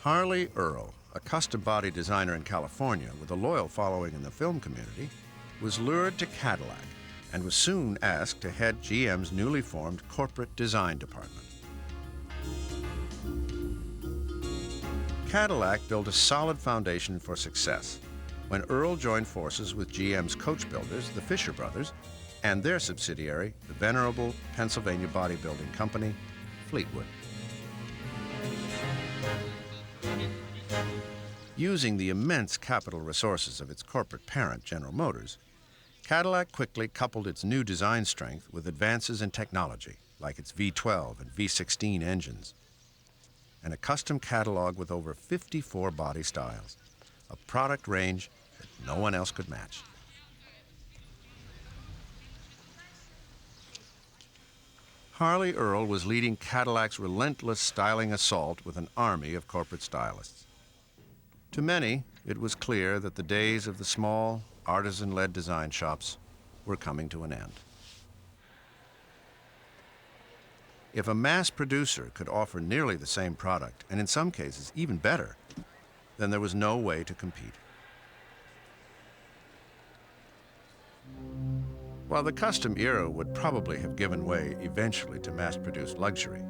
Harley Earl, a custom body designer in California with a loyal following in the film community, was lured to Cadillac and was soon asked to head GM's newly formed corporate design department. Cadillac built a solid foundation for success when Earl joined forces with GM's coach builders, the Fisher Brothers, and their subsidiary, the venerable Pennsylvania bodybuilding company, Fleetwood. Using the immense capital resources of its corporate parent, General Motors, Cadillac quickly coupled its new design strength with advances in technology, like its V12 and V16 engines, and a custom catalog with over 54 body styles, a product range that no one else could match. Harley Earl was leading Cadillac's relentless styling assault with an army of corporate stylists. To many, it was clear that the days of the small, artisan-led design shops were coming to an end. If a mass producer could offer nearly the same product, and in some cases even better, then there was no way to compete. While the custom era would probably have given way eventually to mass-produced luxury,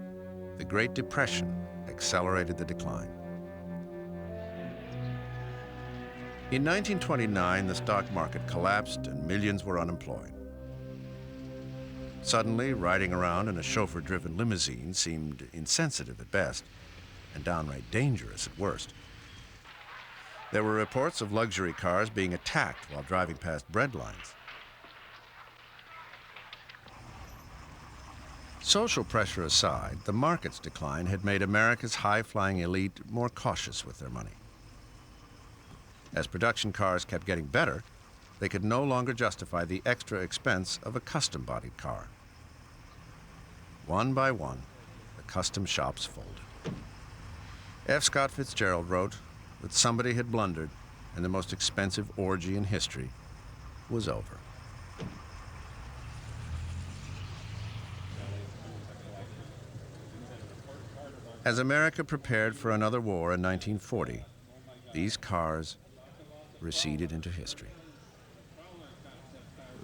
the Great Depression accelerated the decline. In 1929, the stock market collapsed and millions were unemployed. Suddenly, riding around in a chauffeur-driven limousine seemed insensitive at best and downright dangerous at worst. There were reports of luxury cars being attacked while driving past bread lines. Social pressure aside, the market's decline had made America's high-flying elite more cautious with their money. As production cars kept getting better, they could no longer justify the extra expense of a custom-bodied car. One by one, the custom shops folded. F. Scott Fitzgerald wrote that somebody had blundered and the most expensive orgy in history was over. As America prepared for another war in 1940, these cars receded into history.